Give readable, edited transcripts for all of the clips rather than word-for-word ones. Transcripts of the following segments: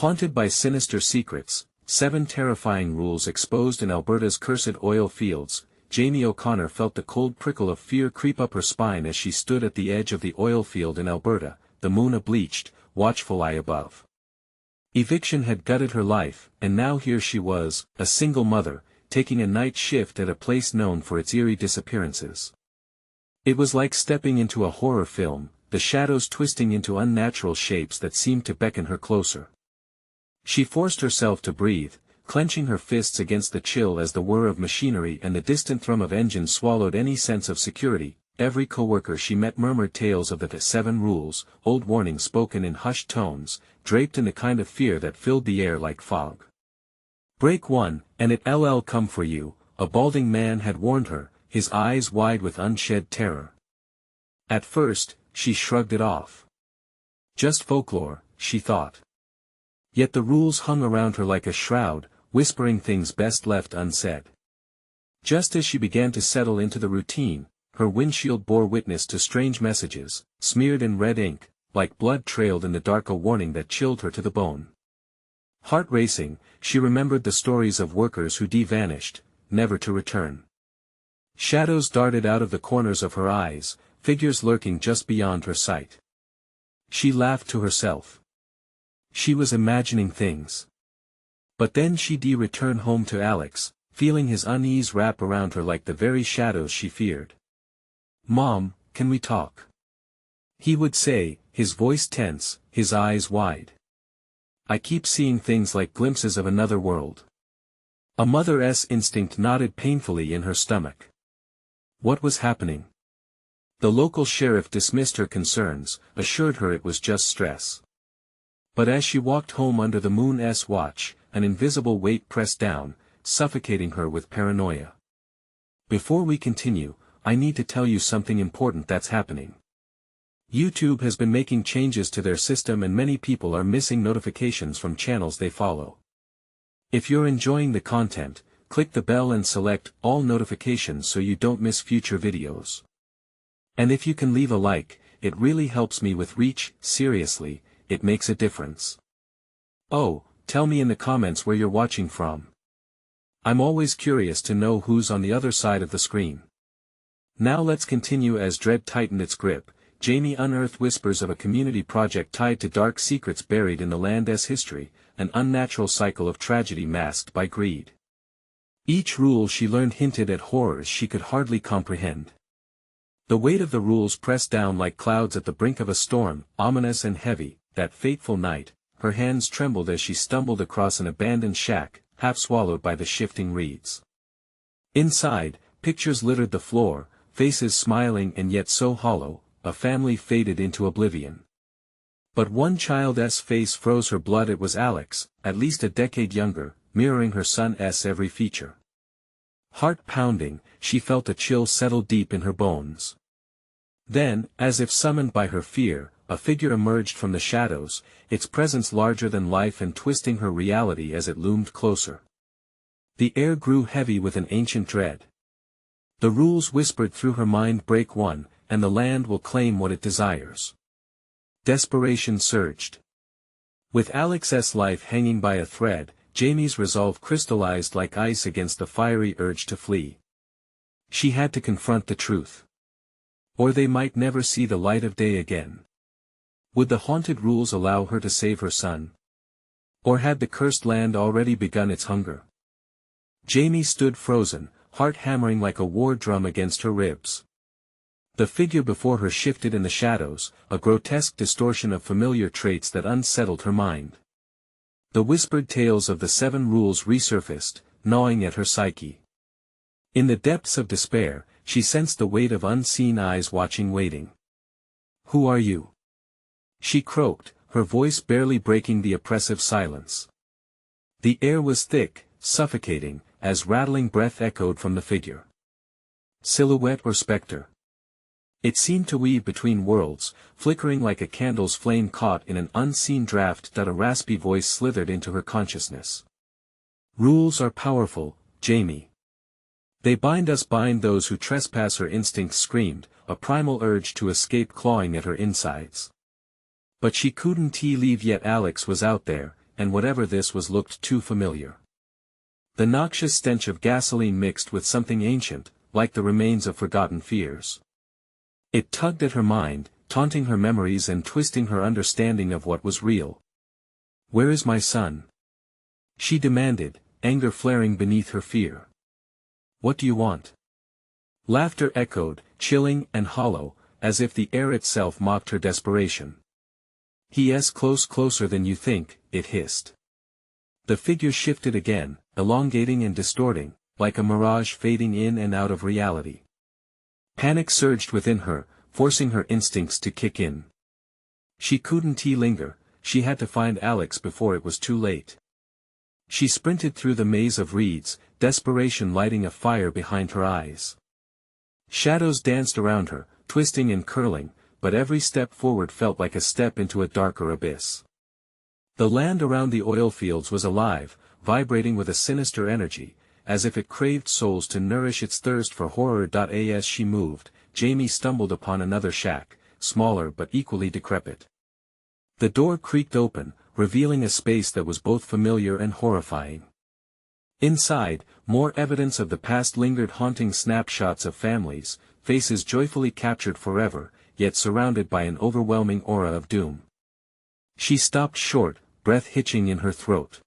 Haunted by sinister secrets, 7 terrifying rules exposed in Alberta's cursed oil fields. Jamie O'Connor felt the cold prickle of fear creep up her spine as she stood at the edge of the oil field in Alberta, the moon a bleached, watchful eye above. Eviction had gutted her life, and now here she was, a single mother, taking a night shift at a place known for its eerie disappearances. It was like stepping into a horror film, the shadows twisting into unnatural shapes that seemed to beckon her closer. She forced herself to breathe, clenching her fists against the chill as the whir of machinery and the distant thrum of engines swallowed any sense of security. Every coworker she met murmured tales of the 7 rules, old warnings spoken in hushed tones, draped in the kind of fear that filled the air like fog. Break 1, and it'll come for you, a balding man had warned her, his eyes wide with unshed terror. At first, she shrugged it off. Just folklore, she thought. Yet the rules hung around her like a shroud, whispering things best left unsaid. Just as she began to settle into the routine, her windshield bore witness to strange messages, smeared in red ink, like blood trailed in the dark, a warning that chilled her to the bone. Heart racing, she remembered the stories of workers who vanished, never to return. Shadows darted out of the corners of her eyes, figures lurking just beyond her sight. She laughed to herself. She was imagining things. But then she'd return home to Alex, feeling his unease wrap around her like the very shadows she feared. "Mom, can we talk?" he would say, his voice tense, his eyes wide. "I keep seeing things like glimpses of another world." A mother's instinct nodded painfully in her stomach. What was happening? The local sheriff dismissed her concerns, assured her it was just stress. But as she walked home under the moon's watch, an invisible weight pressed down, suffocating her with paranoia. Before we continue, I need to tell you something important that's happening. YouTube has been making changes to their system and many people are missing notifications from channels they follow. If you're enjoying the content, click the bell and select all notifications so you don't miss future videos. And if you can leave a like, it really helps me with reach. Seriously, it makes a difference. Oh, tell me in the comments where you're watching from. I'm always curious to know who's on the other side of the screen. Now let's continue. As dread tightened its grip, Jamie unearthed whispers of a community project tied to dark secrets buried in the land's history, an unnatural cycle of tragedy masked by greed. Each rule she learned hinted at horrors she could hardly comprehend. The weight of the rules pressed down like clouds at the brink of a storm, ominous and heavy. That fateful night, her hands trembled as she stumbled across an abandoned shack, half swallowed by the shifting reeds. Inside, pictures littered the floor, faces smiling and yet so hollow, a family faded into oblivion. But one child's face froze her blood. It was Alex, at least a decade younger, mirroring her son's every feature. Heart pounding, she felt a chill settle deep in her bones. Then, as if summoned by her fear, a figure emerged from the shadows, its presence larger than life and twisting her reality as it loomed closer. The air grew heavy with an ancient dread. The rules whispered through her mind: break 1, and the land will claim what it desires. Desperation surged. With Alex's life hanging by a thread, Jamie's resolve crystallized like ice against the fiery urge to flee. She had to confront the truth. Or they might never see the light of day again. Would the haunted rules allow her to save her son? Or had the cursed land already begun its hunger? Jamie stood frozen, heart hammering like a war drum against her ribs. The figure before her shifted in the shadows, a grotesque distortion of familiar traits that unsettled her mind. The whispered tales of the 7 rules resurfaced, gnawing at her psyche. In the depths of despair, she sensed the weight of unseen eyes watching, waiting. "Who are you?" she croaked, her voice barely breaking the oppressive silence. The air was thick, suffocating, as rattling breath echoed from the figure. Silhouette or spectre? It seemed to weave between worlds, flickering like a candle's flame caught in an unseen draft. That a raspy voice slithered into her consciousness. "Rules are powerful, Jamie. They bind us, bind those who trespass." Her instincts screamed, a primal urge to escape clawing at her insides. But she couldn't leave yet. Alex was out there, and whatever this was looked too familiar. The noxious stench of gasoline mixed with something ancient, like the remains of forgotten fears. It tugged at her mind, taunting her memories and twisting her understanding of what was real. "Where is my son?" she demanded, anger flaring beneath her fear. "What do you want?" Laughter echoed, chilling and hollow, as if the air itself mocked her desperation. "He's closer than you think," it hissed. The figure shifted again, elongating and distorting, like a mirage fading in and out of reality. Panic surged within her, forcing her instincts to kick in. She couldn't linger, she had to find Alex before it was too late. She sprinted through the maze of reeds, desperation lighting a fire behind her eyes. Shadows danced around her, twisting and curling, but every step forward felt like a step into a darker abyss. The land around the oil fields was alive, vibrating with a sinister energy, as if it craved souls to nourish its thirst for horror. As she moved, Jamie stumbled upon another shack, smaller but equally decrepit. The door creaked open, revealing a space that was both familiar and horrifying. Inside, more evidence of the past lingered, haunting snapshots of families, faces joyfully captured forever, yet surrounded by an overwhelming aura of doom. She stopped short, breath hitching in her throat.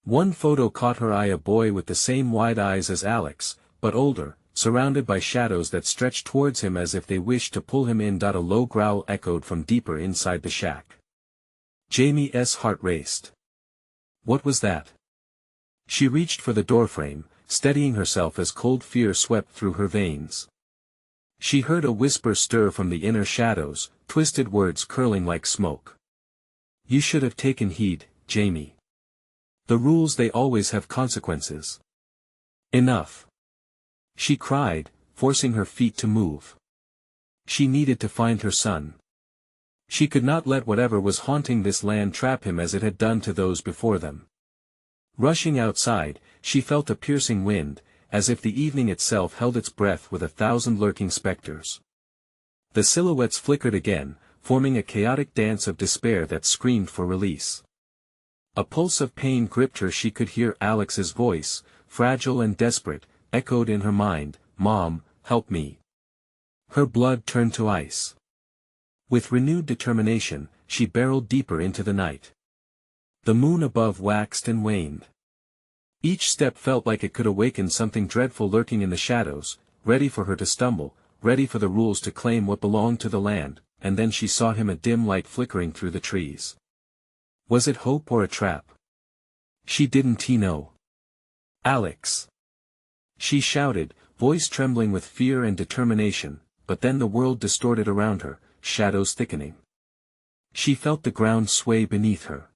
One photo caught her eye, a boy with the same wide eyes as Alex, but older, surrounded by shadows that stretched towards him as if they wished to pull him in. A low growl echoed from deeper inside the shack. Jamie's heart raced. What was that? She reached for the doorframe, steadying herself as cold fear swept through her veins. She heard a whisper stir from the inner shadows, twisted words curling like smoke. "You should have taken heed, Jamie. The rules, they always have consequences." "Enough!" she cried, forcing her feet to move. She needed to find her son. She could not let whatever was haunting this land trap him as it had done to those before them. Rushing outside, she felt a piercing wind, as if the evening itself held its breath with 1,000 lurking specters. The silhouettes flickered again, forming a chaotic dance of despair that screamed for release. A pulse of pain gripped her. She could hear Alex's voice, fragile and desperate, echoed in her mind, "Mom, help me." Her blood turned to ice. With renewed determination, she barreled deeper into the night. The moon above waxed and waned. Each step felt like it could awaken something dreadful lurking in the shadows, ready for her to stumble, ready for the rules to claim what belonged to the land. And then she saw him, a dim light flickering through the trees. Was it hope or a trap? She didn't know. "Alex!" she shouted, voice trembling with fear and determination, but then the world distorted around her, shadows thickening. She felt the ground sway beneath her.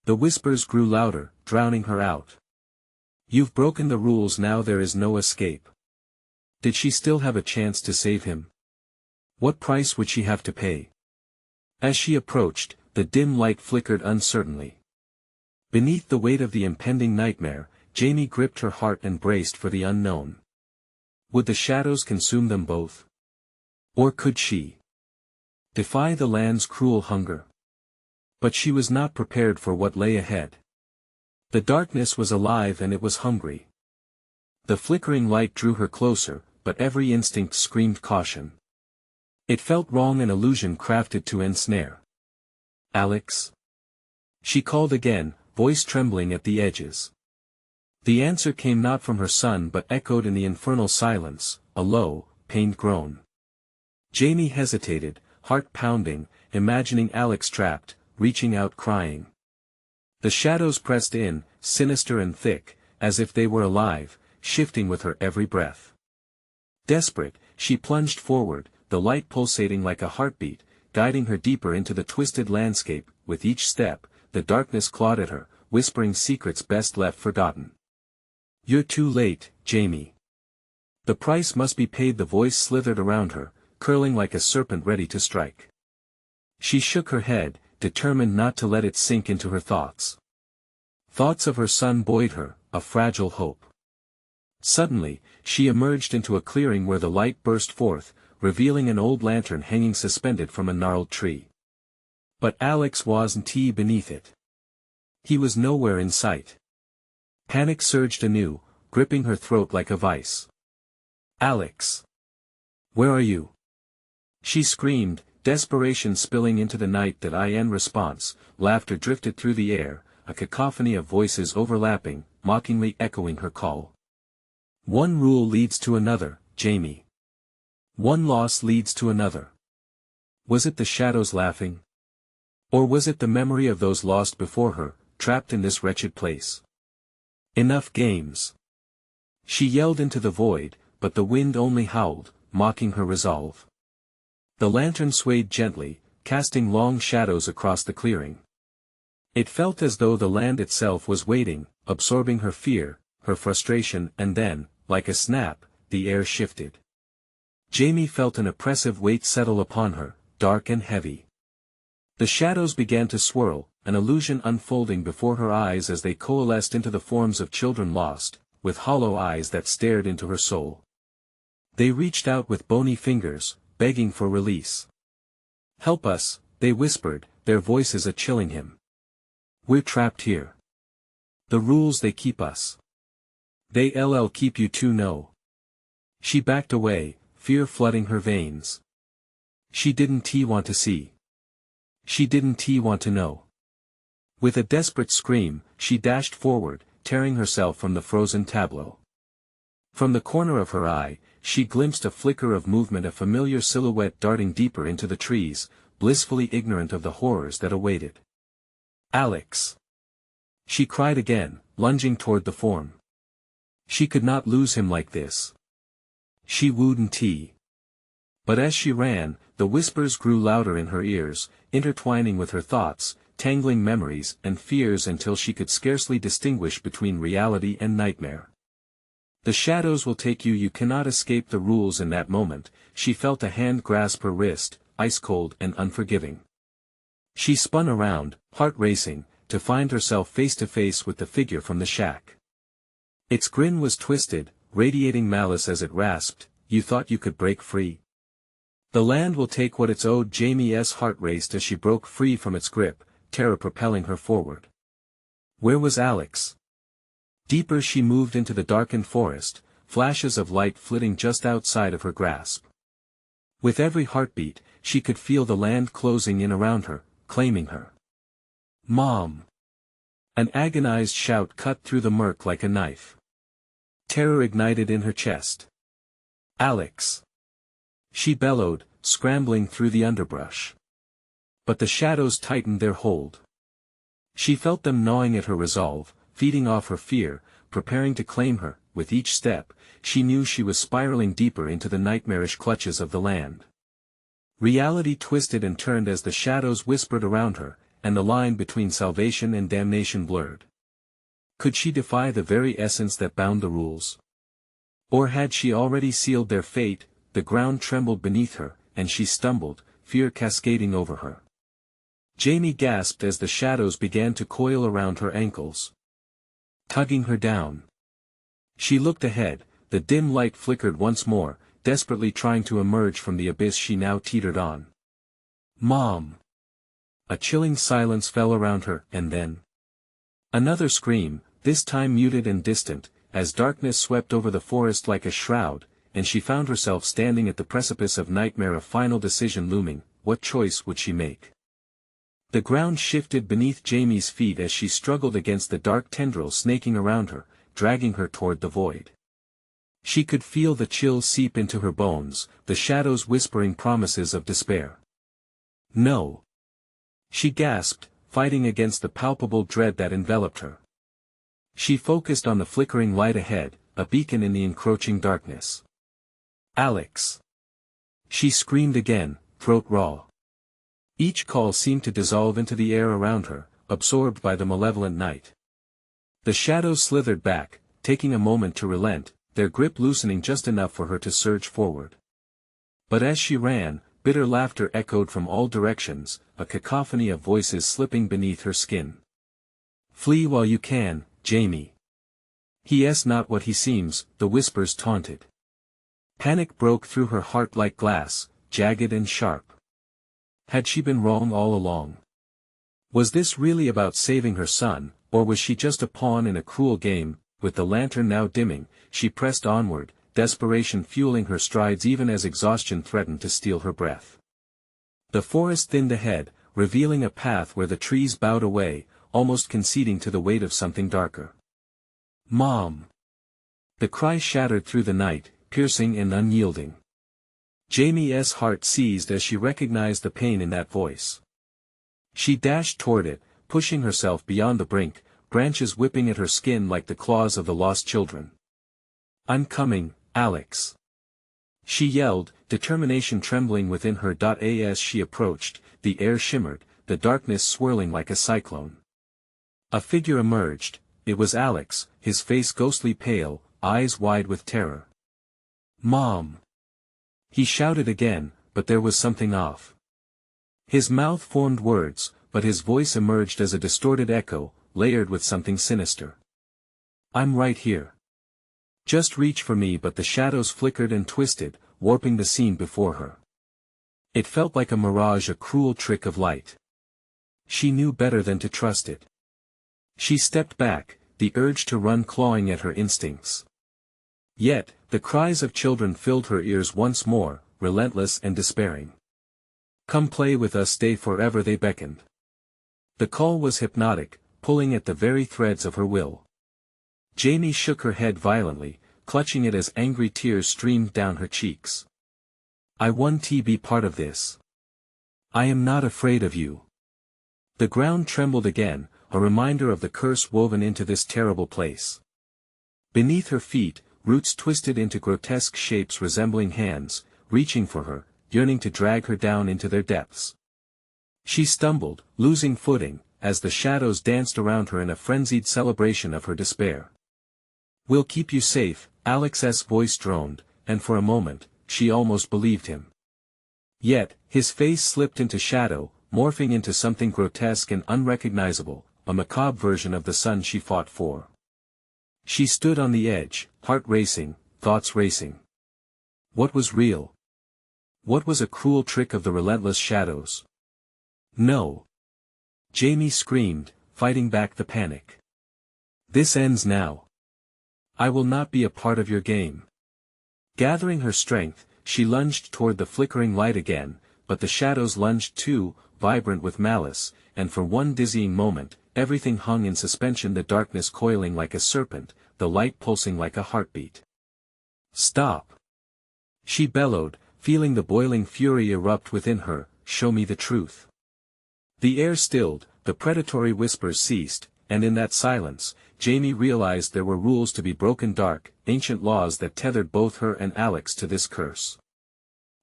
The whispers grew louder, drowning her out. "You've broken the rules, now there is no escape." Did she still have a chance to save him? What price would she have to pay? As she approached, the dim light flickered uncertainly. Beneath the weight of the impending nightmare, Jamie gripped her heart and braced for the unknown. Would the shadows consume them both? Or could she defy the land's cruel hunger? But she was not prepared for what lay ahead. The darkness was alive and it was hungry. The flickering light drew her closer, but every instinct screamed caution. It felt wrong, an illusion crafted to ensnare. "Alex?" she called again, voice trembling at the edges. The answer came not from her son but echoed in the infernal silence, a low, pained groan. Jamie hesitated, heart pounding, imagining Alex trapped, reaching out crying. The shadows pressed in, sinister and thick, as if they were alive, shifting with her every breath. Desperate, she plunged forward, the light pulsating like a heartbeat, guiding her deeper into the twisted landscape. With each step, the darkness clawed at her, whispering secrets best left forgotten. "You're too late, Jamie. The price must be paid." The voice slithered around her, curling like a serpent ready to strike. She shook her head, determined not to let it sink into her thoughts. Thoughts of her son buoyed her, a fragile hope. Suddenly, she emerged into a clearing where the light burst forth, revealing an old lantern hanging suspended from a gnarled tree. But Alex wasn't beneath it. He was nowhere in sight. Panic surged anew, gripping her throat like a vice. "Alex! Where are you?" She screamed, desperation spilling into the night. That in response, laughter drifted through the air, a cacophony of voices overlapping, mockingly echoing her call. "One rule leads to another, Jamie. One loss leads to another." Was it the shadows laughing? Or was it the memory of those lost before her, trapped in this wretched place? Enough games. She yelled into the void, but the wind only howled, mocking her resolve. The lantern swayed gently, casting long shadows across the clearing. It felt as though the land itself was waiting, absorbing her fear, her frustration, and then, like a snap, the air shifted. Jamie felt an oppressive weight settle upon her, dark and heavy. The shadows began to swirl, an illusion unfolding before her eyes as they coalesced into the forms of children lost, with hollow eyes that stared into her soul. They reached out with bony fingers, begging for release. "Help us," they whispered, their voices a-chilling him. "We're trapped here. The rules they keep us. They'll keep you too." No. She backed away, fear flooding her veins. She didn't want to see. She didn't want to know. With a desperate scream, she dashed forward, tearing herself from the frozen tableau. From the corner of her eye, she glimpsed a flicker of movement, a familiar silhouette darting deeper into the trees, blissfully ignorant of the horrors that awaited. "Alex!" she cried again, lunging toward the form. She could not lose him like this. She wouldn't. But as she ran, the whispers grew louder in her ears, intertwining with her thoughts, tangling memories and fears until she could scarcely distinguish between reality and nightmare. "The shadows will take you. You cannot escape the rules." In that moment, she felt a hand grasp her wrist, ice-cold and unforgiving. She spun around, heart racing, to find herself face to face with the figure from the shack. Its grin was twisted, radiating malice as it rasped, "You thought you could break free? The land will take what it's owed." Jamie's heart raced as she broke free from its grip, terror propelling her forward. Where was Alex? Deeper she moved into the darkened forest, flashes of light flitting just outside of her grasp. With every heartbeat, she could feel the land closing in around her, claiming her. "Mom!" An agonized shout cut through the murk like a knife. Terror ignited in her chest. "Alex!" she bellowed, scrambling through the underbrush. But the shadows tightened their hold. She felt them gnawing at her resolve, feeding off her fear, preparing to claim her. With each step, she knew she was spiraling deeper into the nightmarish clutches of the land. Reality twisted and turned as the shadows whispered around her, and the line between salvation and damnation blurred. Could she defy the very essence that bound the rules? Or had she already sealed their fate? The ground trembled beneath her, and she stumbled, fear cascading over her. Jamie gasped as the shadows began to coil around her ankles, tugging her down. She looked ahead, the dim light flickered once more, desperately trying to emerge from the abyss she now teetered on. "Mom!" A chilling silence fell around her, and then another scream, this time muted and distant, as darkness swept over the forest like a shroud, and she found herself standing at the precipice of nightmare, a final decision looming. What choice would she make? The ground shifted beneath Jamie's feet as she struggled against the dark tendrils snaking around her, dragging her toward the void. She could feel the chill seep into her bones, the shadows whispering promises of despair. "No!" she gasped, fighting against the palpable dread that enveloped her. She focused on the flickering light ahead, a beacon in the encroaching darkness. "Alex!" she screamed again, throat raw. Each call seemed to dissolve into the air around her, absorbed by the malevolent night. The shadows slithered back, taking a moment to relent, their grip loosening just enough for her to surge forward. But as she ran, bitter laughter echoed from all directions, a cacophony of voices slipping beneath her skin. "Flee while you can, Jamie. He's not what he seems," the whispers taunted. Panic broke through her heart like glass, jagged and sharp. Had she been wrong all along? Was this really about saving her son, or was she just a pawn in a cruel game? With the lantern now dimming, she pressed onward, desperation fueling her strides even as exhaustion threatened to steal her breath. The forest thinned ahead, revealing a path where the trees bowed away, almost conceding to the weight of something darker. "Mom!" The cry shattered through the night, piercing and unyielding. Jamie's heart seized as she recognized the pain in that voice. She dashed toward it, pushing herself beyond the brink, branches whipping at her skin like the claws of the lost children. "I'm coming, Alex!" she yelled, determination trembling within her. As she approached, the air shimmered, the darkness swirling like a cyclone. A figure emerged. It was Alex, his face ghostly pale, eyes wide with terror. "Mom!" he shouted again, but there was something off. His mouth formed words, but his voice emerged as a distorted echo, layered with something sinister. "I'm right here. Just reach for me." But the shadows flickered and twisted, warping the scene before her. It felt like a mirage, a cruel trick of light. She knew better than to trust it. She stepped back, the urge to run clawing at her instincts. Yet, the cries of children filled her ears once more, relentless and despairing. "Come play with us, stay forever," they beckoned. The call was hypnotic, pulling at the very threads of her will. Jamie shook her head violently, clutching it as angry tears streamed down her cheeks. "I want to be part of this. I am not afraid of you." The ground trembled again, a reminder of the curse woven into this terrible place. Beneath her feet, roots twisted into grotesque shapes resembling hands, reaching for her, yearning to drag her down into their depths. She stumbled, losing footing, as the shadows danced around her in a frenzied celebration of her despair. "We'll keep you safe," Alex's voice droned, and for a moment, she almost believed him. Yet, his face slipped into shadow, morphing into something grotesque and unrecognizable, a macabre version of the son she fought for. She stood on the edge, heart racing, thoughts racing. What was real? What was a cruel trick of the relentless shadows? "No!" Jamie screamed, fighting back the panic. "This ends now. I will not be a part of your game." Gathering her strength, she lunged toward the flickering light again, but the shadows lunged too, vibrant with malice, and for one dizzying moment, everything hung in suspension, the darkness coiling like a serpent, the light pulsing like a heartbeat. "Stop!" she bellowed, feeling the boiling fury erupt within her. "Show me the truth." The air stilled, the predatory whispers ceased, and in that silence, Jamie realized there were rules to be broken, dark, ancient laws that tethered both her and Alex to this curse.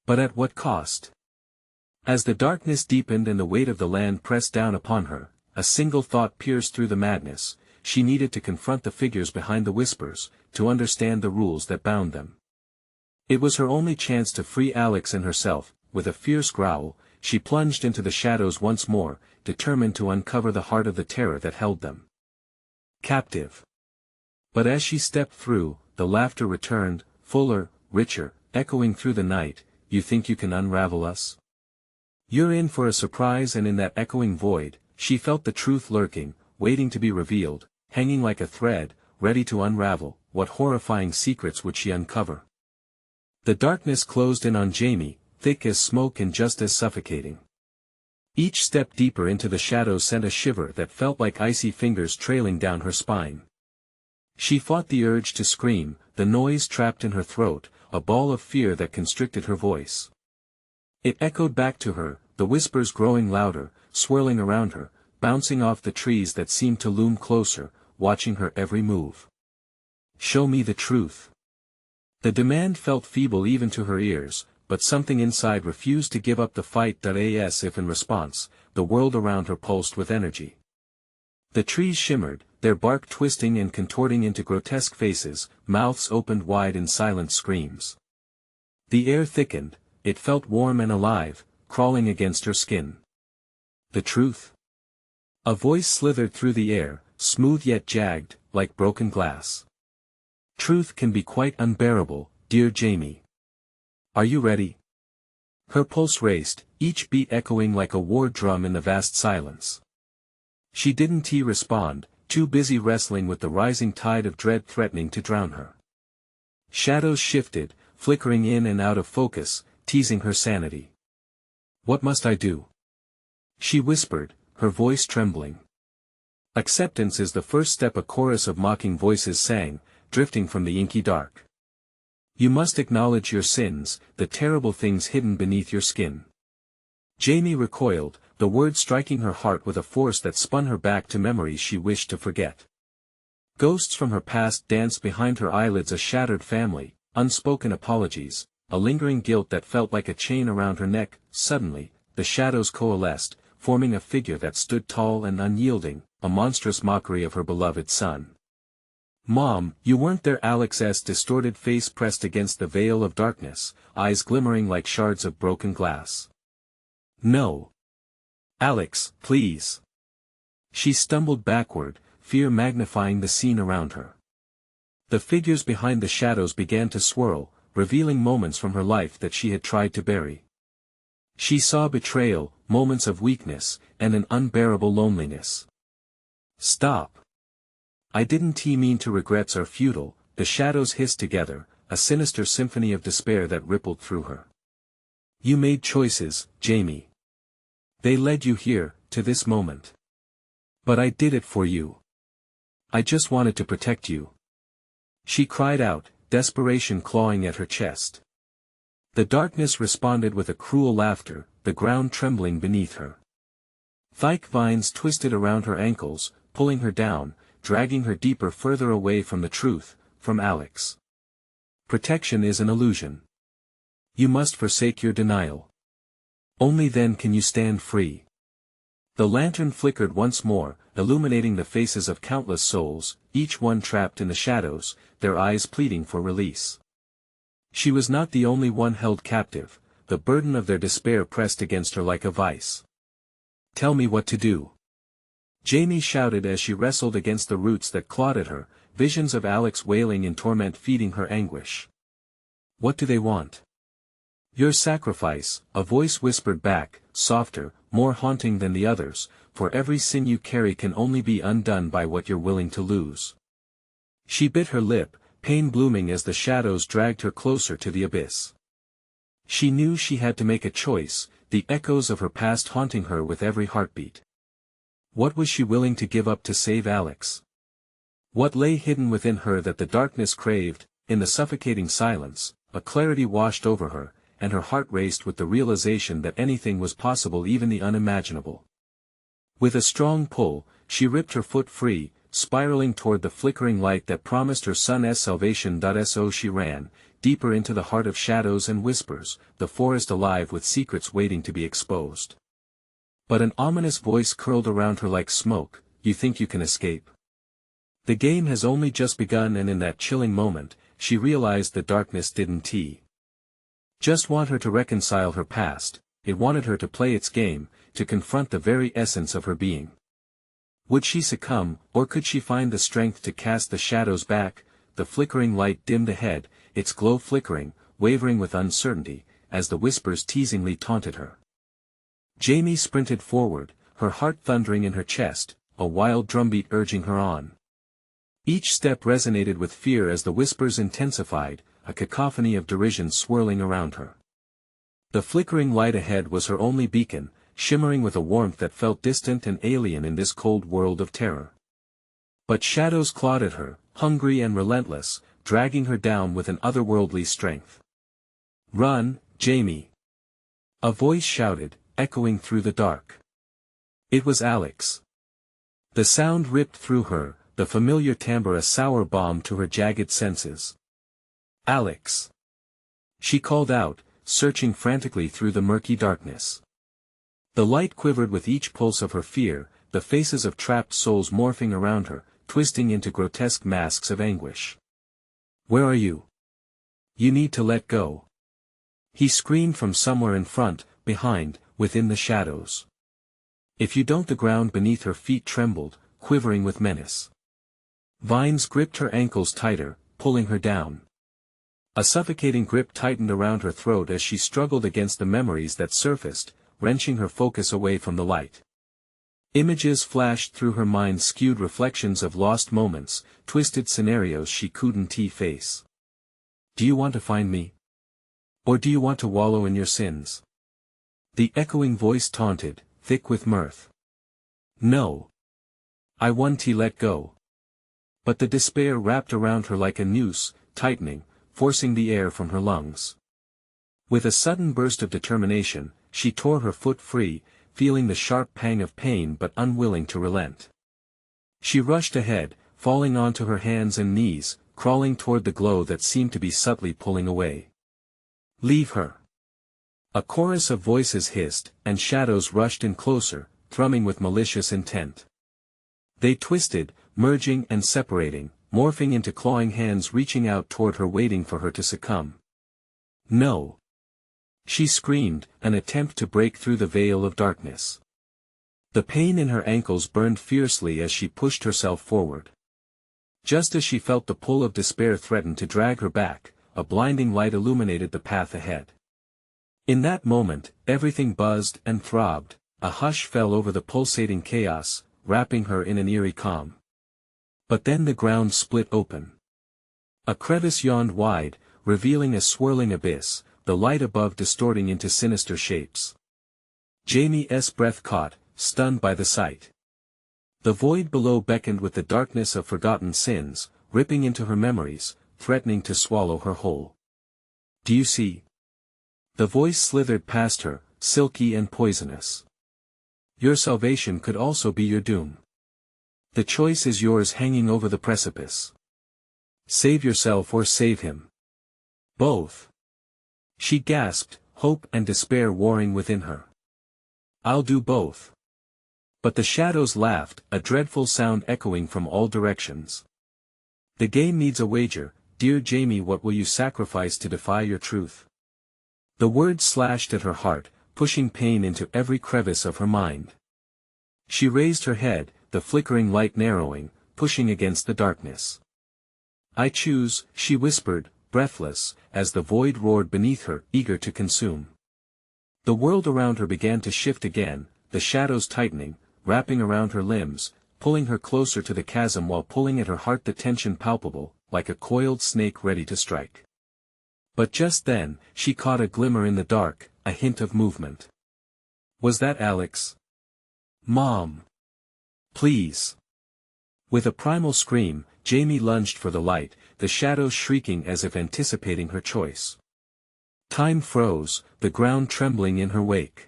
But at what cost? As the darkness deepened and the weight of the land pressed down upon her, a single thought pierced through the madness: she needed to confront the figures behind the whispers, to understand the rules that bound them. It was her only chance to free Alex and herself. With a fierce growl, she plunged into the shadows once more, determined to uncover the heart of the terror that held them captive. But as she stepped through, the laughter returned, fuller, richer, echoing through the night. "You think you can unravel us? You're in for a surprise." And in that echoing void, she felt the truth lurking, waiting to be revealed, hanging like a thread, ready to unravel. What horrifying secrets would she uncover? The darkness closed in on Jamie, thick as smoke and just as suffocating. Each step deeper into the shadows sent a shiver that felt like icy fingers trailing down her spine. She fought the urge to scream, the noise trapped in her throat, a ball of fear that constricted her voice. It echoed back to her, the whispers growing louder, swirling around her, bouncing off the trees that seemed to loom closer, watching her every move. "Show me the truth." The demand felt feeble even to her ears, but something inside refused to give up the fight. As if in response, the world around her pulsed with energy. The trees shimmered, their bark twisting and contorting into grotesque faces, mouths opened wide in silent screams. The air thickened, it felt warm and alive, crawling against her skin. "The truth?" A voice slithered through the air, smooth yet jagged, like broken glass. "Truth can be quite unbearable, dear Jamie. Are you ready?" Her pulse raced, each beat echoing like a war drum in the vast silence. She didn't respond, too busy wrestling with the rising tide of dread threatening to drown her. Shadows shifted, flickering in and out of focus, teasing her sanity. "What must I do?" she whispered, her voice trembling. "Acceptance is the first step," a chorus of mocking voices sang, drifting from the inky dark. "You must acknowledge your sins, the terrible things hidden beneath your skin." Jamie recoiled, the words striking her heart with a force that spun her back to memories she wished to forget. Ghosts from her past danced behind her eyelids, a shattered family, unspoken apologies, a lingering guilt that felt like a chain around her neck. Suddenly, the shadows coalesced, forming a figure that stood tall and unyielding, a monstrous mockery of her beloved son. "Mom, you weren't there." Alex's distorted face pressed against the veil of darkness, eyes glimmering like shards of broken glass. "No. Alex, please." She stumbled backward, fear magnifying the scene around her. The figures behind the shadows began to swirl, revealing moments from her life that she had tried to bury. She saw betrayal, moments of weakness, and an unbearable loneliness. "Stop. I didn't mean to." "Regrets are futile," the shadows hissed together, a sinister symphony of despair that rippled through her. "You made choices, Jamie. They led you here, to this moment. But I did it for you. I just wanted to protect you." She cried out, desperation clawing at her chest. The darkness responded with a cruel laughter, the ground trembling beneath her. Thick vines twisted around her ankles, pulling her down, dragging her deeper, further away from the truth, from Alex. Protection is an illusion. You must forsake your denial. Only then can you stand free. The lantern flickered once more, illuminating the faces of countless souls, each one trapped in the shadows, their eyes pleading for release. She was not the only one held captive, the burden of their despair pressed against her like a vice. "Tell me what to do," Jamie shouted as she wrestled against the roots that clawed at her, visions of Alex wailing in torment feeding her anguish. "What do they want?" "Your sacrifice," a voice whispered back, softer, more haunting than the others, "for every sin you carry can only be undone by what you're willing to lose." She bit her lip, pain blooming as the shadows dragged her closer to the abyss. She knew she had to make a choice, the echoes of her past haunting her with every heartbeat. What was she willing to give up to save Alex? What lay hidden within her that the darkness craved? In the suffocating silence, a clarity washed over her, and her heart raced with the realization that anything was possible, even the unimaginable. With a strong pull, she ripped her foot free, spiraling toward the flickering light that promised her son's salvation. So she ran, deeper into the heart of shadows and whispers, the forest alive with secrets waiting to be exposed. But an ominous voice curled around her like smoke. "You think you can escape? The game has only just begun." And in that chilling moment, she realized the darkness didn't just want her to reconcile her past, it wanted her to play its game, to confront the very essence of her being. Would she succumb, or could she find the strength to cast the shadows back? The flickering light dimmed ahead, its glow flickering, wavering with uncertainty, as the whispers teasingly taunted her. Jamie sprinted forward, her heart thundering in her chest, a wild drumbeat urging her on. Each step resonated with fear as the whispers intensified, a cacophony of derision swirling around her. The flickering light ahead was her only beacon, shimmering with a warmth that felt distant and alien in this cold world of terror. But shadows clawed at her, hungry and relentless, dragging her down with an otherworldly strength. "Run, Jamie!" a voice shouted, echoing through the dark. It was Alex. The sound ripped through her, the familiar timbre a sour balm to her jagged senses. "Alex!" she called out, searching frantically through the murky darkness. The light quivered with each pulse of her fear, the faces of trapped souls morphing around her, twisting into grotesque masks of anguish. "Where are you? You need to let go!" he screamed from somewhere in front, behind, within the shadows. "If you don't." The ground beneath her feet trembled, quivering with menace. Vines gripped her ankles tighter, pulling her down. A suffocating grip tightened around her throat as she struggled against the memories that surfaced, wrenching her focus away from the light. Images flashed through her mind, skewed reflections of lost moments, twisted scenarios she couldn't face. Do you want to find me? Or do you want to wallow in your sins? The echoing voice taunted, thick with mirth. No. I want to let go. But the despair wrapped around her like a noose, tightening, forcing the air from her lungs. With a sudden burst of determination, she tore her foot free, feeling the sharp pang of pain but unwilling to relent. She rushed ahead, falling onto her hands and knees, crawling toward the glow that seemed to be subtly pulling away. Leave her. A chorus of voices hissed, and shadows rushed in closer, thrumming with malicious intent. They twisted, merging and separating, morphing into clawing hands reaching out toward her, waiting for her to succumb. No. She screamed, an attempt to break through the veil of darkness. The pain in her ankles burned fiercely as she pushed herself forward. Just as she felt the pull of despair threaten to drag her back, a blinding light illuminated the path ahead. In that moment, everything buzzed and throbbed, a hush fell over the pulsating chaos, wrapping her in an eerie calm. But then the ground split open. A crevice yawned wide, revealing a swirling abyss, the light above distorting into sinister shapes. Jamie's breath caught, stunned by the sight. The void below beckoned with the darkness of forgotten sins, ripping into her memories, threatening to swallow her whole. Do you see? The voice slithered past her, silky and poisonous. Your salvation could also be your doom. The choice is yours, hanging over the precipice. Save yourself or save him. Both. She gasped, hope and despair warring within her. I'll do both. But the shadows laughed, a dreadful sound echoing from all directions. The game needs a wager, dear Jamie. What will you sacrifice to defy your truth? The words slashed at her heart, pushing pain into every crevice of her mind. She raised her head, the flickering light narrowing, pushing against the darkness. I choose, she whispered, breathless, as the void roared beneath her, eager to consume. The world around her began to shift again, the shadows tightening, wrapping around her limbs, pulling her closer to the chasm while pulling at her heart, the tension palpable, like a coiled snake ready to strike. But just then, she caught a glimmer in the dark, a hint of movement. Was that Alex? Mom! Please! With a primal scream, Jamie lunged for the light, the shadows shrieking as if anticipating her choice. Time froze, the ground trembling in her wake.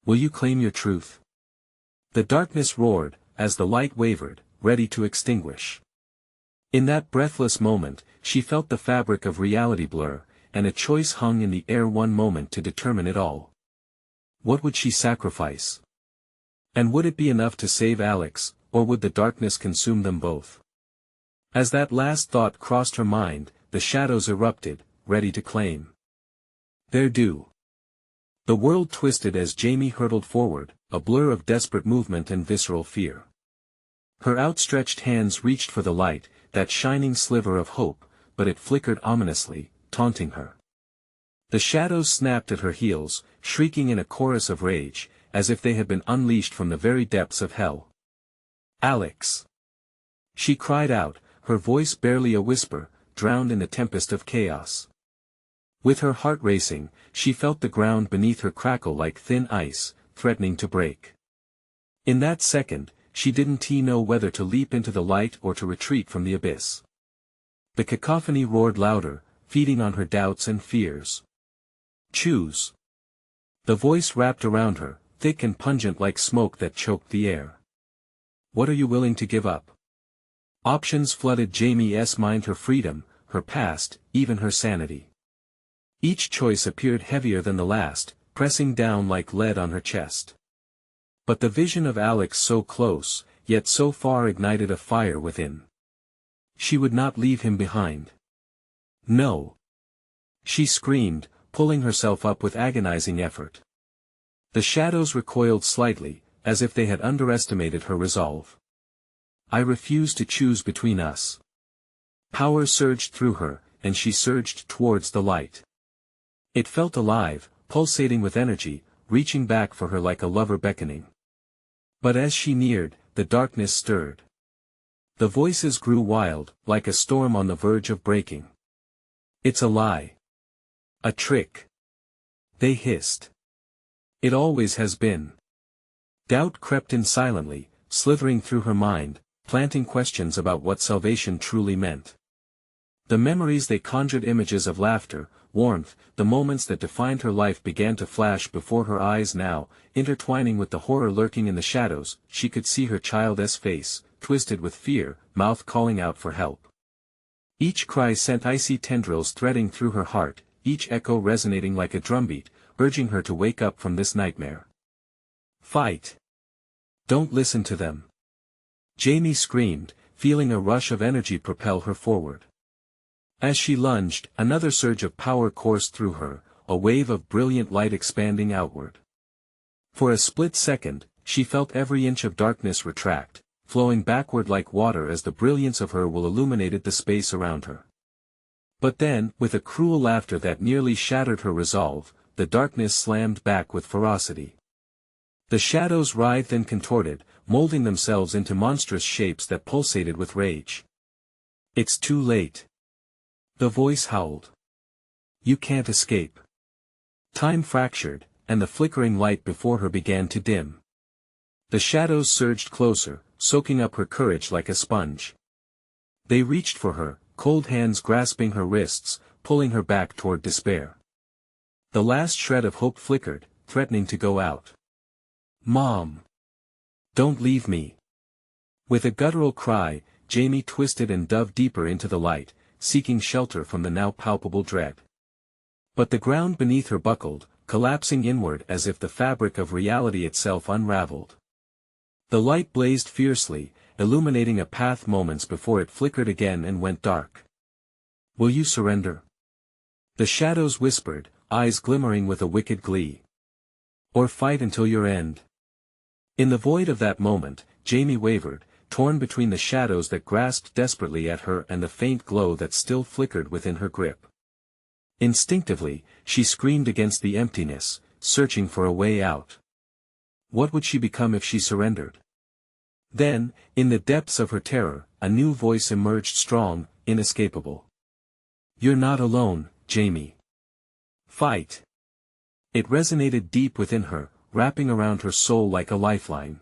Will you claim your truth? The darkness roared, as the light wavered, ready to extinguish. In that breathless moment, she felt the fabric of reality blur, and a choice hung in the air, one moment to determine it all. What would she sacrifice? And would it be enough to save Alex, or would the darkness consume them both? As that last thought crossed her mind, the shadows erupted, ready to claim their due. The world twisted as Jamie hurtled forward, a blur of desperate movement and visceral fear. Her outstretched hands reached for the light, that shining sliver of hope, but it flickered ominously, taunting her. The shadows snapped at her heels, shrieking in a chorus of rage, as if they had been unleashed from the very depths of hell. Alex! She cried out, her voice barely a whisper, drowned in the tempest of chaos. With her heart racing, she felt the ground beneath her crackle like thin ice, threatening to break. In that second, she didn't know whether to leap into the light or to retreat from the abyss. The cacophony roared louder, feeding on her doubts and fears. Choose. The voice wrapped around her, thick and pungent like smoke that choked the air. What are you willing to give up? Options flooded Jamie's mind, her freedom, her past, even her sanity. Each choice appeared heavier than the last, pressing down like lead on her chest. But the vision of Alex so close, yet so far ignited a fire within. She would not leave him behind. No. She screamed, pulling herself up with agonizing effort. The shadows recoiled slightly, as if they had underestimated her resolve. I refuse to choose between us. Power surged through her, and she surged towards the light. It felt alive, pulsating with energy, reaching back for her like a lover beckoning. But as she neared, the darkness stirred. The voices grew wild, like a storm on the verge of breaking. "It's a lie. A trick," they hissed. "It always has been." Doubt crept in silently, slithering through her mind, planting questions about what salvation truly meant. The memories they conjured, images of laughter, warmth, the moments that defined her life began to flash before her eyes now, intertwining with the horror lurking in the shadows. She could see her child's face, twisted with fear, mouth calling out for help. Each cry sent icy tendrils threading through her heart, each echo resonating like a drumbeat, urging her to wake up from this nightmare. "Fight! Don't listen to them!" Jamie screamed, feeling a rush of energy propel her forward. As she lunged, another surge of power coursed through her, a wave of brilliant light expanding outward. For a split second, she felt every inch of darkness retract, flowing backward like water as the brilliance of her will illuminated the space around her. But then, with a cruel laughter that nearly shattered her resolve, the darkness slammed back with ferocity. The shadows writhed and contorted, molding themselves into monstrous shapes that pulsated with rage. "It's too late," the voice howled. "You can't escape." Time fractured, and the flickering light before her began to dim. The shadows surged closer, soaking up her courage like a sponge. They reached for her, cold hands grasping her wrists, pulling her back toward despair. The last shred of hope flickered, threatening to go out. "Mom! Don't leave me!" With a guttural cry, Jamie twisted and dove deeper into the light, seeking shelter from the now palpable dread. But the ground beneath her buckled, collapsing inward as if the fabric of reality itself unraveled. The light blazed fiercely, illuminating a path moments before it flickered again and went dark. "Will you surrender?" The shadows whispered, eyes glimmering with a wicked glee. "Or fight until your end?" In the void of that moment, Jamie wavered, torn between the shadows that grasped desperately at her and the faint glow that still flickered within her grip. Instinctively, she screamed against the emptiness, searching for a way out. What would she become if she surrendered? Then, in the depths of her terror, a new voice emerged, strong, inescapable. "You're not alone, Jamie. Fight!" It resonated deep within her, wrapping around her soul like a lifeline.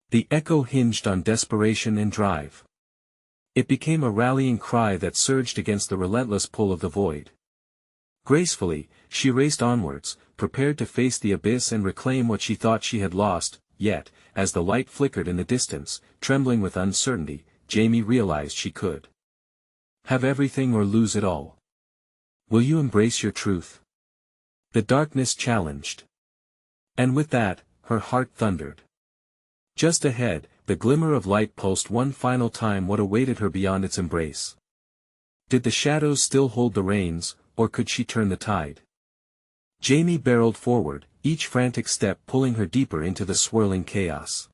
The echo hinged on desperation and drive. It became a rallying cry that surged against the relentless pull of the void. Gracefully, she raced onwards, prepared to face the abyss and reclaim what she thought she had lost, yet, as the light flickered in the distance, trembling with uncertainty, Jamie realized she could have everything or lose it all. "Will you embrace your truth?" The darkness challenged. And with that, her heart thundered. Just ahead, the glimmer of light pulsed one final time what awaited her beyond its embrace. Did the shadows still hold the reins, or could she turn the tide? Jamie barreled forward, each frantic step pulling her deeper into the swirling chaos.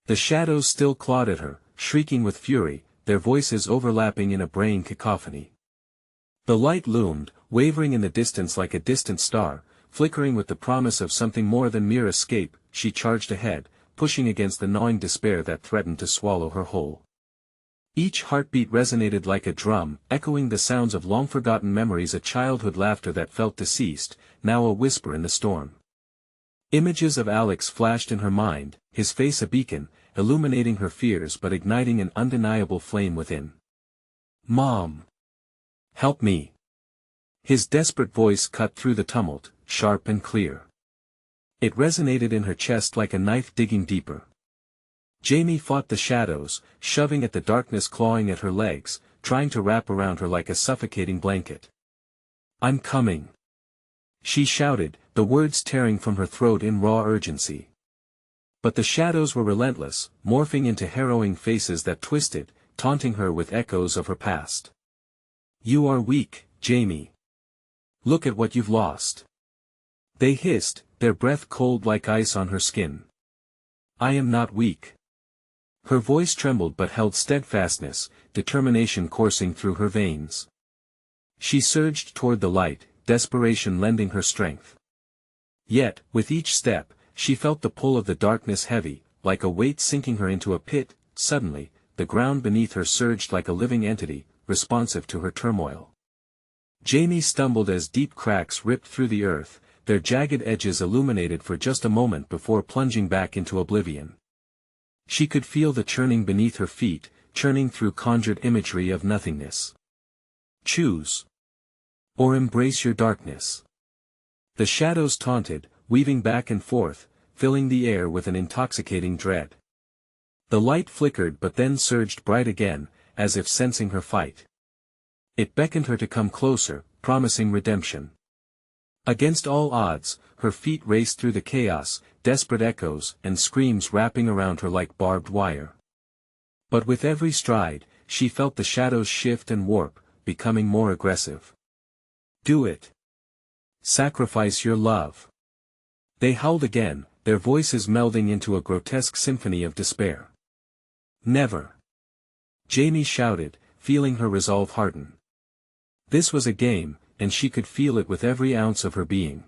The shadows still clawed at her, shrieking with fury, their voices overlapping in a braying cacophony. The light loomed, wavering in the distance like a distant star, flickering with the promise of something more than mere escape. She charged ahead, pushing against the gnawing despair that threatened to swallow her whole. Each heartbeat resonated like a drum, echoing the sounds of long-forgotten memories, a childhood laughter that felt deceased, now a whisper in the storm. Images of Alex flashed in her mind, his face a beacon, illuminating her fears but igniting an undeniable flame within. "Mom! Help me!" His desperate voice cut through the tumult, sharp and clear. It resonated in her chest like a knife digging deeper. Jamie fought the shadows, shoving at the darkness, clawing at her legs, trying to wrap around her like a suffocating blanket. "I'm coming!" she shouted, the words tearing from her throat in raw urgency. But the shadows were relentless, morphing into harrowing faces that twisted, taunting her with echoes of her past. "You are weak, Jamie. Look at what you've lost." They hissed, their breath cold like ice on her skin. "I am not weak." Her voice trembled but held steadfastness, determination coursing through her veins. She surged toward the light, desperation lending her strength. Yet, with each step, she felt the pull of the darkness heavy, like a weight sinking her into a pit. Suddenly, the ground beneath her surged like a living entity, responsive to her turmoil. Jamie stumbled as deep cracks ripped through the earth, their jagged edges illuminated for just a moment before plunging back into oblivion. She could feel the churning beneath her feet, churning through conjured imagery of nothingness. Choose. Or embrace your darkness. The shadows taunted, weaving back and forth, filling the air with an intoxicating dread. The light flickered but then surged bright again, as if sensing her fight. It beckoned her to come closer, promising redemption. Against all odds, her feet raced through the chaos, desperate echoes and screams wrapping around her like barbed wire. But with every stride, she felt the shadows shift and warp, becoming more aggressive. Do it. Sacrifice your love. They howled again, their voices melding into a grotesque symphony of despair. Never. Jamie shouted, feeling her resolve harden. This was a game, and she could feel it with every ounce of her being.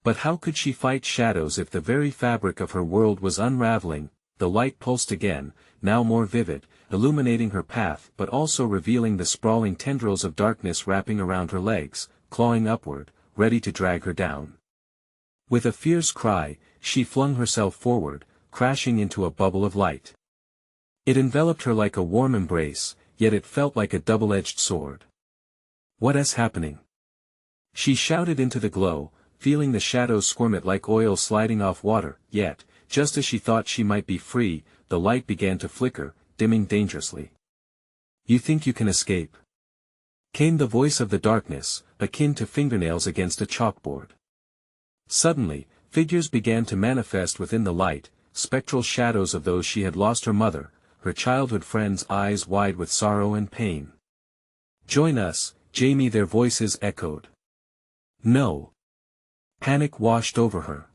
But how could she fight shadows if the very fabric of her world was unraveling? The light pulsed again, now more vivid, illuminating her path but also revealing the sprawling tendrils of darkness wrapping around her legs, clawing upward, ready to drag her down. With a fierce cry, she flung herself forward, crashing into a bubble of light. It enveloped her like a warm embrace, yet it felt like a double-edged sword. What is happening? She shouted into the glow, feeling the shadows squirm it like oil sliding off water, yet, just as she thought she might be free, the light began to flicker, dimming dangerously. You think you can escape? Came the voice of the darkness, akin to fingernails against a chalkboard. Suddenly, figures began to manifest within the light, spectral shadows of those she had lost: her mother, her childhood friends, eyes wide with sorrow and pain. Join us, Jamie, their voices echoed. No. Panic washed over her.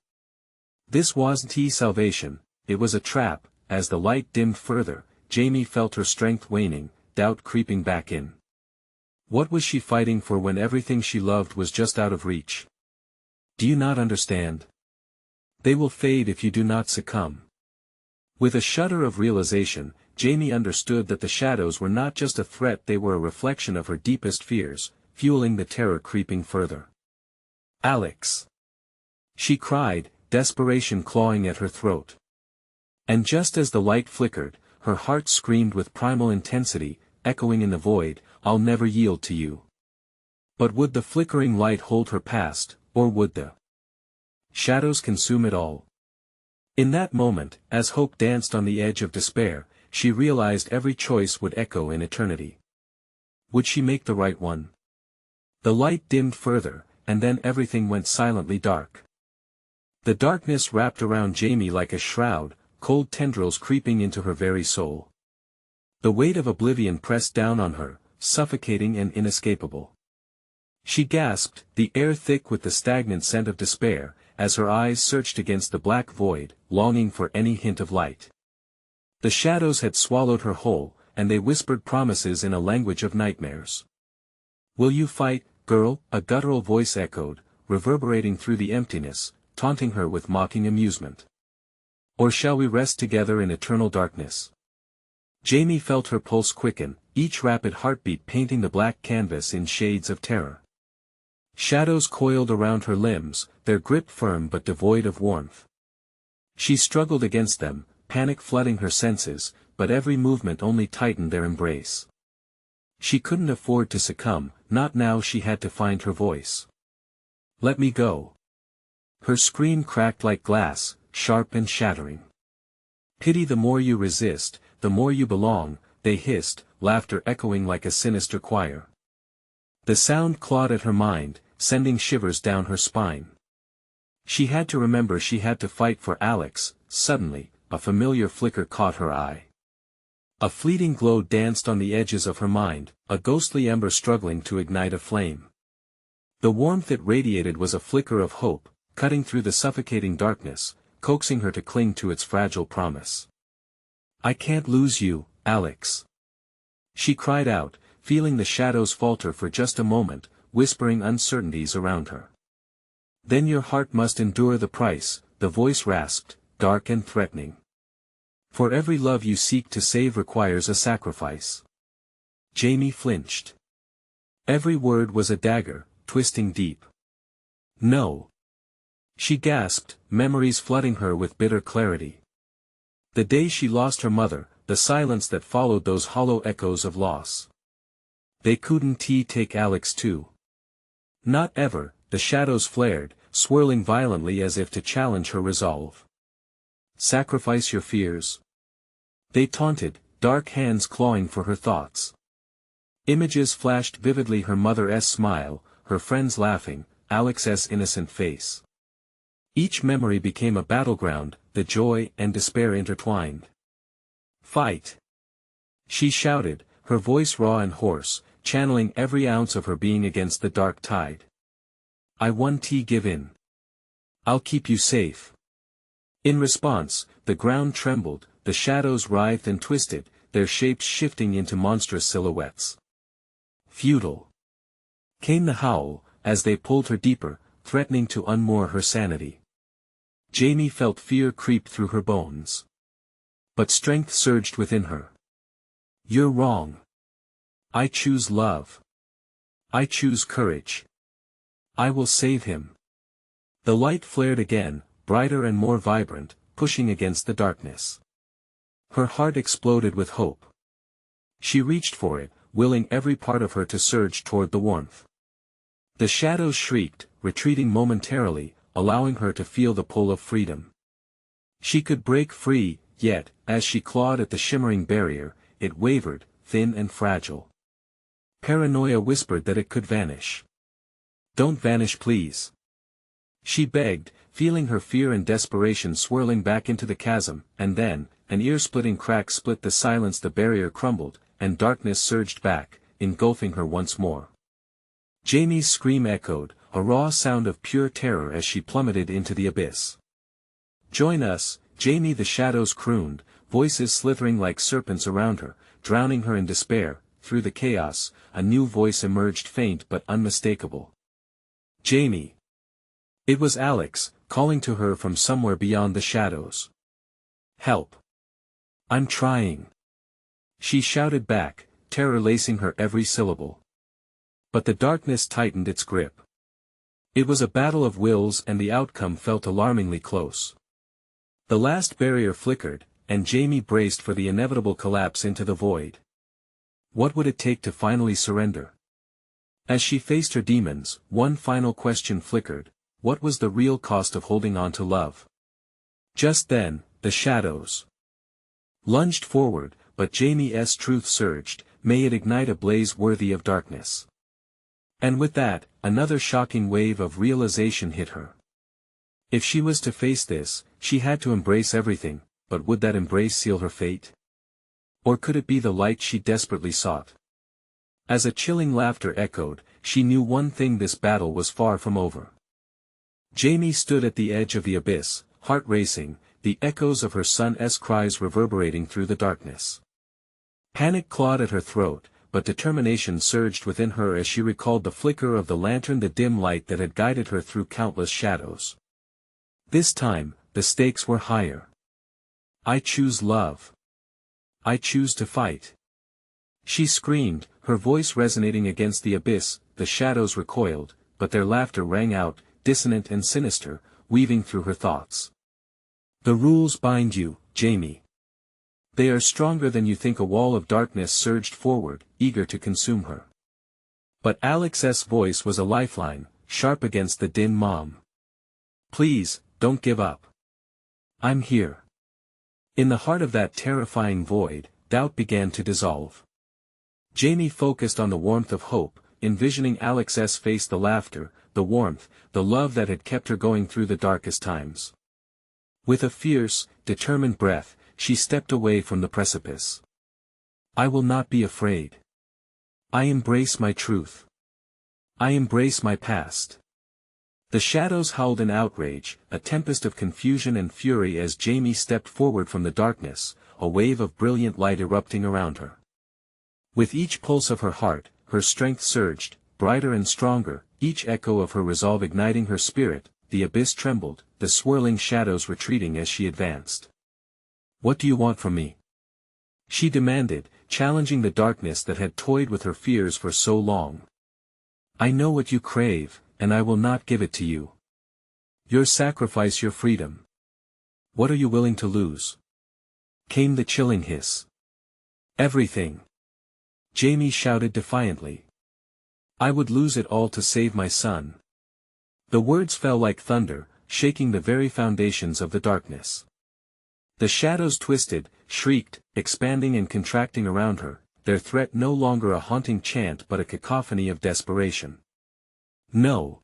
This wasn't salvation, it was a trap. As the light dimmed further, Jamie felt her strength waning, doubt creeping back in. What was she fighting for when everything she loved was just out of reach? Do you not understand? They will fade if you do not succumb. With a shudder of realization, Jamie understood that the shadows were not just a threat, they were a reflection of her deepest fears, fueling the terror creeping further. Alex! She cried, desperation clawing at her throat. And just as the light flickered, her heart screamed with primal intensity, echoing in the void, I'll never yield to you. But would the flickering light hold her past, or would the shadows consume it all? In that moment, as hope danced on the edge of despair, she realized every choice would echo in eternity. Would she make the right one? The light dimmed further, and then everything went silently dark. The darkness wrapped around Jamie like a shroud, cold tendrils creeping into her very soul. The weight of oblivion pressed down on her, suffocating and inescapable. She gasped, the air thick with the stagnant scent of despair, as her eyes searched against the black void, longing for any hint of light. The shadows had swallowed her whole, and they whispered promises in a language of nightmares. Will you fight, girl? A guttural voice echoed, reverberating through the emptiness, taunting her with mocking amusement. Or shall we rest together in eternal darkness? Jamie felt her pulse quicken, each rapid heartbeat painting the black canvas in shades of terror. Shadows coiled around her limbs, their grip firm but devoid of warmth. She struggled against them, panic flooding her senses, but every movement only tightened their embrace. She couldn't afford to succumb, not now. She had to find her voice. Let me go. Her scream cracked like glass, sharp and shattering. Pity, the more you resist, the more you belong, they hissed, laughter echoing like a sinister choir. The sound clawed at her mind, sending shivers down her spine. She had to remember she had to fight for Alex. Suddenly, a familiar flicker caught her eye. A fleeting glow danced on the edges of her mind, a ghostly ember struggling to ignite a flame. The warmth it radiated was a flicker of hope, cutting through the suffocating darkness, coaxing her to cling to its fragile promise. I can't lose you, Alex. She cried out, feeling the shadows falter for just a moment, whispering uncertainties around her. Then your heart must endure the price, the voice rasped, dark and threatening. For every love you seek to save requires a sacrifice. Jamie flinched. Every word was a dagger, twisting deep. No. She gasped, memories flooding her with bitter clarity. The day she lost her mother, the silence that followed those hollow echoes of loss. They couldn't take Alex too. Not ever, the shadows flared, swirling violently as if to challenge her resolve. Sacrifice your fears. They taunted, dark hands clawing for her thoughts. Images flashed vividly: her mother's smile, her friends laughing, Alex's innocent face. Each memory became a battleground, the joy and despair intertwined. Fight! She shouted, her voice raw and hoarse, channeling every ounce of her being against the dark tide. I won't give in. I'll keep you safe. In response, the ground trembled, the shadows writhed and twisted, their shapes shifting into monstrous silhouettes. Futile. Came the howl, as they pulled her deeper, threatening to unmoor her sanity. Jamie felt fear creep through her bones. But strength surged within her. You're wrong. I choose love. I choose courage. I will save him. The light flared again, brighter and more vibrant, pushing against the darkness. Her heart exploded with hope. She reached for it, willing every part of her to surge toward the warmth. The shadows shrieked, retreating momentarily, allowing her to feel the pull of freedom. She could break free, yet, as she clawed at the shimmering barrier, it wavered, thin and fragile. Paranoia whispered that it could vanish. Don't vanish, please. She begged, feeling her fear and desperation swirling back into the chasm, and then, an ear-splitting crack split the silence. The barrier crumbled, and darkness surged back, engulfing her once more. Jamie's scream echoed, a raw sound of pure terror as she plummeted into the abyss. Join us, Jamie, the shadows crooned, voices slithering like serpents around her, drowning her in despair. Through the chaos, a new voice emerged, faint but unmistakable. Jamie. It was Alex, calling to her from somewhere beyond the shadows. Help. I'm trying. She shouted back, terror lacing her every syllable. But the darkness tightened its grip. It was a battle of wills, and the outcome felt alarmingly close. The last barrier flickered, and Jamie braced for the inevitable collapse into the void. What would it take to finally surrender? As she faced her demons, one final question flickered: what was the real cost of holding on to love? Just then, the shadows lunged forward, but Jamie's truth surged: may it ignite a blaze worthy of darkness. And with that, another shocking wave of realization hit her. If she was to face this, she had to embrace everything, but would that embrace seal her fate? Or could it be the light she desperately sought? As a chilling laughter echoed, she knew one thing: this battle was far from over. Jamie stood at the edge of the abyss, heart racing, the echoes of her son's cries reverberating through the darkness. Panic clawed at her throat, but determination surged within her as she recalled the flicker of the lantern, the dim light that had guided her through countless shadows. This time, the stakes were higher. I choose love. I choose to fight. She screamed, her voice resonating against the abyss. The shadows recoiled, but their laughter rang out, dissonant and sinister, weaving through her thoughts. The rules bind you, Jamie. They are stronger than you think. A wall of darkness surged forward, eager to consume her. But Alex's voice was a lifeline, sharp against the din. Mom. Please, don't give up. I'm here. In the heart of that terrifying void, doubt began to dissolve. Jamie focused on the warmth of hope, envisioning Alex's face, the laughter, the warmth, the love that had kept her going through the darkest times. With a fierce, determined breath, she stepped away from the precipice. I will not be afraid. I embrace my truth. I embrace my past. The shadows howled in outrage, a tempest of confusion and fury as Jamie stepped forward from the darkness, a wave of brilliant light erupting around her. With each pulse of her heart, her strength surged, brighter and stronger, each echo of her resolve igniting her spirit. The abyss trembled, the swirling shadows retreating as she advanced. What do you want from me? She demanded, challenging the darkness that had toyed with her fears for so long. I know what you crave, and I will not give it to you. Your sacrifice, your freedom. What are you willing to lose? Came the chilling hiss. Everything. Jamie shouted defiantly. I would lose it all to save my son. The words fell like thunder, shaking the very foundations of the darkness. The shadows twisted, shrieked, expanding and contracting around her, their threat no longer a haunting chant but a cacophony of desperation. No.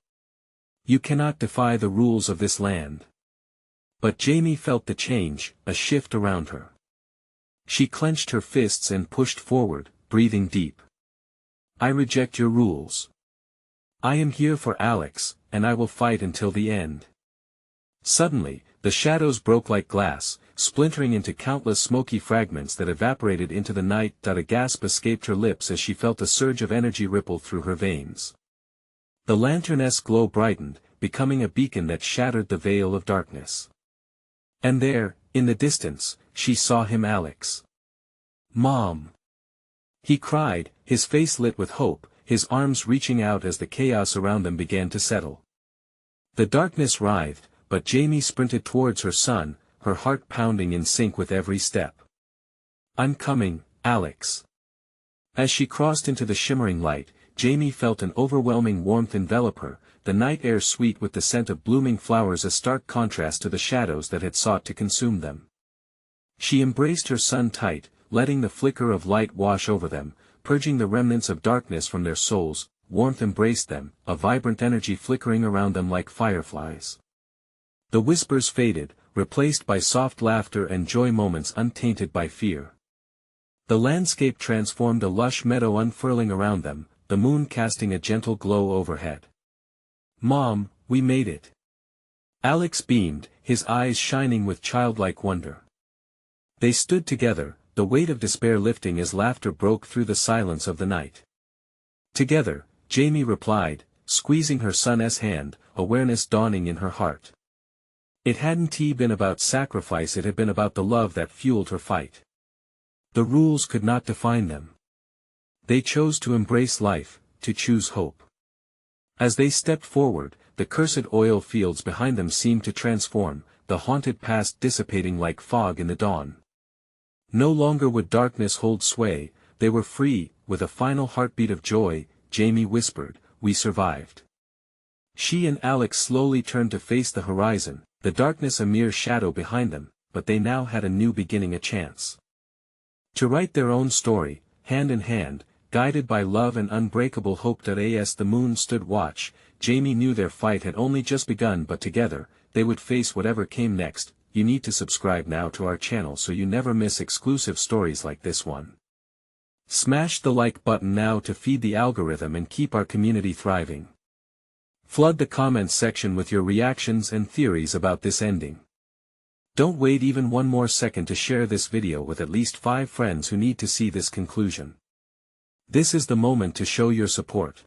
You cannot defy the rules of this land. But Jamie felt the change, a shift around her. She clenched her fists and pushed forward, breathing deep. I reject your rules. I am here for Alex, and I will fight until the end. Suddenly, the shadows broke like glass, splintering into countless smoky fragments that evaporated into the night. A gasp escaped her lips as she felt a surge of energy ripple through her veins. The lantern's glow brightened, becoming a beacon that shattered the veil of darkness. And there, in the distance, she saw him, Alex. Mom! He cried, his face lit with hope, his arms reaching out as the chaos around them began to settle. The darkness writhed, but Jamie sprinted towards her son, her heart pounding in sync with every step. I'm coming, Alex. As she crossed into the shimmering light, Jamie felt an overwhelming warmth envelop her, the night air sweet with the scent of blooming flowers, a stark contrast to the shadows that had sought to consume them. She embraced her son tight, letting the flicker of light wash over them, purging the remnants of darkness from their souls. Warmth embraced them, a vibrant energy flickering around them like fireflies. The whispers faded, replaced by soft laughter and joy, moments untainted by fear. The landscape transformed, a lush meadow unfurling around them, the moon casting a gentle glow overhead. Mom, we made it. Alex beamed, his eyes shining with childlike wonder. They stood together, the weight of despair lifting as laughter broke through the silence of the night. Together, Jamie replied, squeezing her son's hand, awareness dawning in her heart. It hadn't been about sacrifice, it had been about the love that fueled her fight. The rules could not define them. They chose to embrace life, to choose hope. As they stepped forward, the cursed oil fields behind them seemed to transform, the haunted past dissipating like fog in the dawn. No longer would darkness hold sway, they were free. With a final heartbeat of joy, Jamie whispered, we survived. She and Alex slowly turned to face the horizon, the darkness a mere shadow behind them, but they now had a new beginning, a chance to write their own story, hand in hand, guided by love and unbreakable hope. As the moon stood watch, Jamie knew their fight had only just begun, but together, they would face whatever came next. You need to subscribe now to our channel so you never miss exclusive stories like this one. Smash the like button now to feed the algorithm and keep our community thriving. Flood the comments section with your reactions and theories about this ending. Don't wait even one more second to share this video with at least 5 friends who need to see this conclusion. This is the moment to show your support.